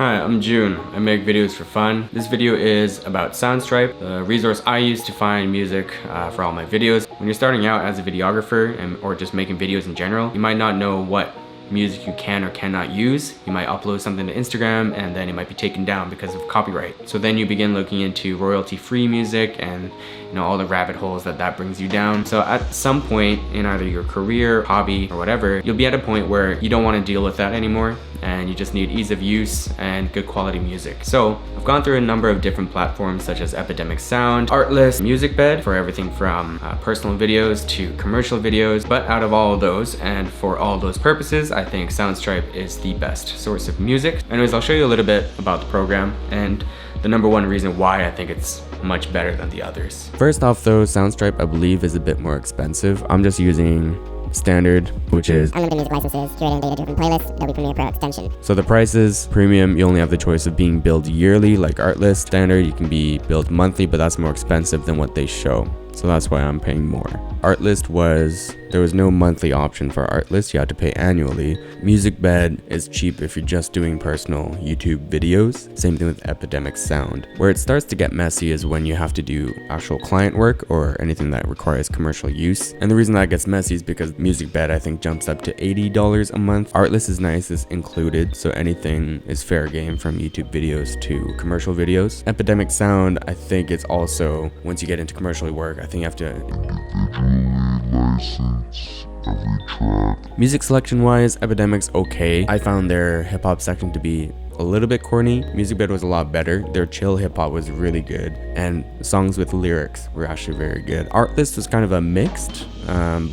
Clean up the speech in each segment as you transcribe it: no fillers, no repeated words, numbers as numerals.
Hi, I'm June. I make videos for fun. This video is about Soundstripe, the resource I use to find music for all my videos. When you're starting out as a videographer or just making videos in general, you might not know what music you can or cannot use. You might upload something to Instagram and then it might be taken down because of copyright. So then you begin looking into royalty-free music and all the rabbit holes that brings you down. So at some point in either your career, hobby, or whatever, you'll be at a point where you don't want to deal with that anymore and you just need ease of use and good quality music. So I've gone through a number of different platforms such as Epidemic Sound, Artlist, MusicBed for everything from personal videos to commercial videos. But out of all of those and for all those purposes, I think Soundstripe is the best source of music. Anyways, I'll show you a little bit about the program and the number one reason why I think it's much better than the others. First off though, Soundstripe I believe is a bit more expensive. I'm just using standard, which is unlimited music licenses, curating data driven playlists, Adobe Premiere Pro extension. So the prices, premium, you only have the choice of being billed yearly like Artlist. Standard, you can be billed monthly, but that's more expensive than what they show. So that's why I'm paying more. Artlist there was no monthly option for Artlist, you had to pay annually. MusicBed is cheap if you're just doing personal YouTube videos. Same thing with Epidemic Sound. Where it starts to get messy is when you have to do actual client work or anything that requires commercial use. And the reason that gets messy is because MusicBed I think jumps up to $80 a month. Artlist is nice, it's included, so anything is fair game from YouTube videos to commercial videos. Epidemic Sound, I think it's also, once you get into commercial work, I think you have to license every track. Music selection wise, Epidemic's okay. I found their hip hop section to be a little bit corny. MusicBed was a lot better. Their chill hip hop was really good, and songs with lyrics were actually very good. Artlist was kind of a mixed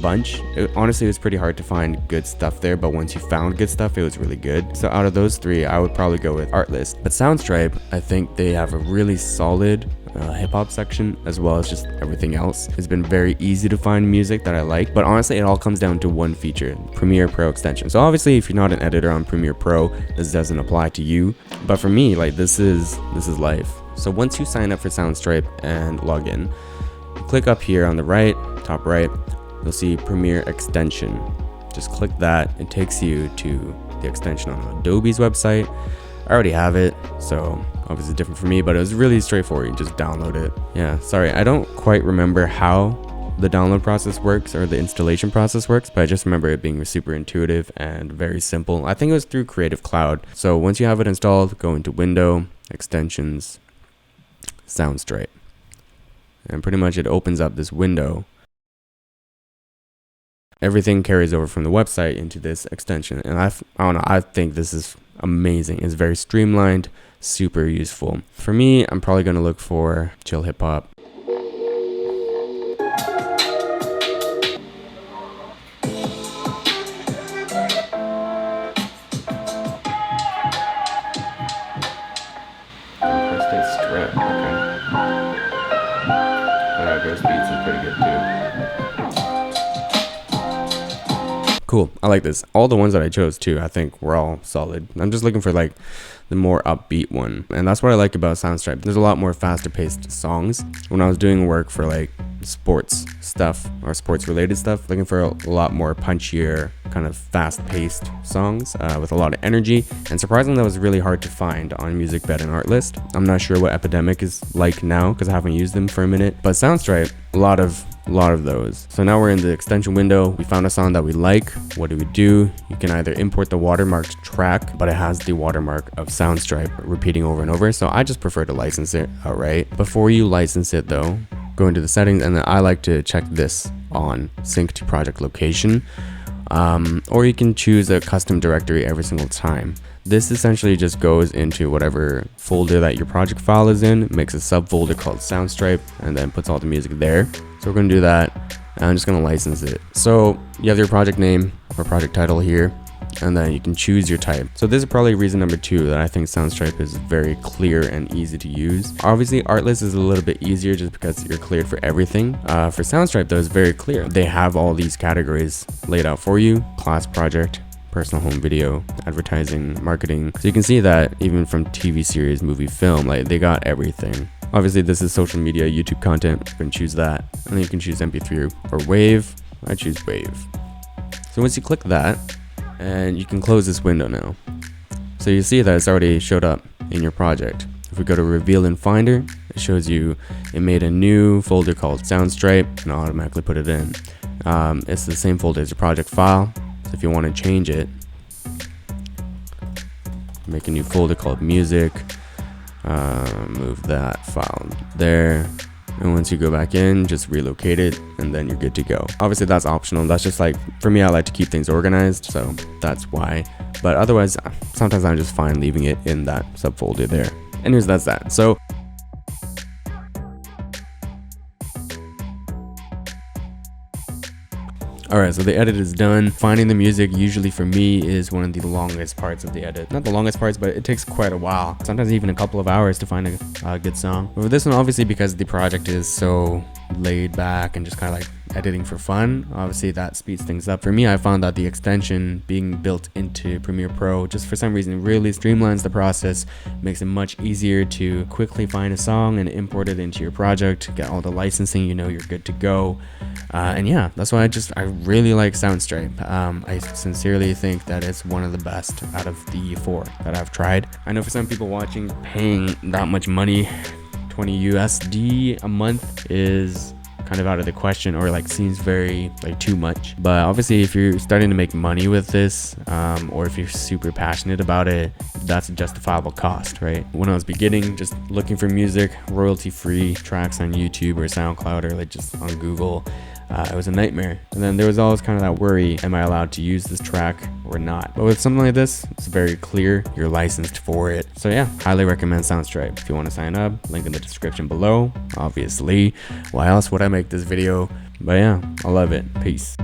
bunch. Honestly, it was pretty hard to find good stuff there, but once you found good stuff, it was really good. So out of those three, I would probably go with Artlist. But Soundstripe, I think they have a really solid hip-hop section as well as just everything else. It's been very easy to find music that I like, but honestly it all comes down to one feature, Premiere Pro extension. So obviously if you're not an editor on Premiere Pro, this doesn't apply to you, but for me, like, this is life. So once you sign up for Soundstripe and log in, click up here on the right, top right, you'll see Premiere extension. Just click that, it takes you to the extension on Adobe's website. I already have it, so obviously different for me, but it was really straightforward. You just download it. Yeah, sorry, I don't quite remember how the download process works or the installation process works, but I just remember it being super intuitive and very simple. I think it was through Creative Cloud. So once you have it installed, go into Window, Extensions, Soundstripe. And pretty much it opens up this window. Everything carries over from the website into this extension. And I don't know, I think this is amazing. It's very streamlined, super useful. For me, I'm probably going to look for chill hip hop. Strip, okay. Those beats are pretty good too. Cool, I like this. All the ones that I chose too, I think were all solid. I'm just looking for like the more upbeat one, and that's what I like about Soundstripe. There's a lot more faster paced songs. When I was doing work for like sports stuff or sports related stuff, looking for a lot more punchier, kind of fast paced songs with a lot of energy, and surprisingly that was really hard to find on MusicBed and Artlist. I'm not sure what Epidemic is like now because I haven't used them for a minute, but Soundstripe, a lot of those. So now we're in the extension window. We found a song that we like. What do? You can either import the watermarked track, but it has the watermark of Soundstripe repeating over and over, so I just prefer to license it outright. Before you license it though, go into the settings, and then I like to check this on, sync to project location, or you can choose a custom directory every single time. This essentially just goes into whatever folder that your project file is in, makes a subfolder called Soundstripe, and then puts all the music there. So we're going to do that, and I'm just going to license it. So you have your project name or project title here, and then you can choose your type. So this is probably reason number 2 that I think Soundstripe is very clear and easy to use. Obviously Artlist is a little bit easier just because you're cleared for everything. For Soundstripe though, it's very clear. They have all these categories laid out for you: class project, personal home video, advertising, marketing. So you can see that even from TV series, movie, film, like they got everything. Obviously this is social media, YouTube content. You can choose that, and then you can choose MP3 or WAV. I choose WAV. So once you click that, and you can close this window now. So So you see that it's already showed up in your project. If we go to reveal in Finder, it shows you it made a new folder called Soundstripe and automatically put it in. It's the same folder as your project file. So if you want to change it, make a new folder called music, move that file there. And once you go back in, just relocate it and then you're good to go. Obviously that's optional. That's just like, for me, I like to keep things organized. So that's why. But otherwise, sometimes I'm just fine leaving it in that subfolder there. Anyways, that's that. So alright, so the edit is done. Finding the music usually for me is one of the longest parts of the edit. Not the longest parts, but it takes quite a while. Sometimes even a couple of hours to find a good song. But for this one, obviously because the project is so laid back and just kind of like editing for fun, obviously that speeds things up. For me, I found that the extension being built into Premiere Pro just for some reason really streamlines the process, makes it much easier to quickly find a song and import it into your project, get all the licensing, you know you're good to go. And yeah, that's why I really like Soundstripe. I sincerely think that it's one of the best out of the 4 that I've tried. I know for some people watching, paying that much money, 20 USD a month, is kind of out of the question, or like seems very like too much. But obviously if you're starting to make money with this, or if you're super passionate about it, that's a justifiable cost, right? When I was beginning, just looking for music, royalty free tracks on YouTube or SoundCloud or like just on Google, it was a nightmare. And then there was always kind of that worry, am I allowed to use this track or not? But with something like this, it's very clear, you're licensed for it. So yeah, highly recommend Soundstripe. If you want to sign up, link in the description below, obviously. Why else would I make this video? But yeah, I love it. Peace.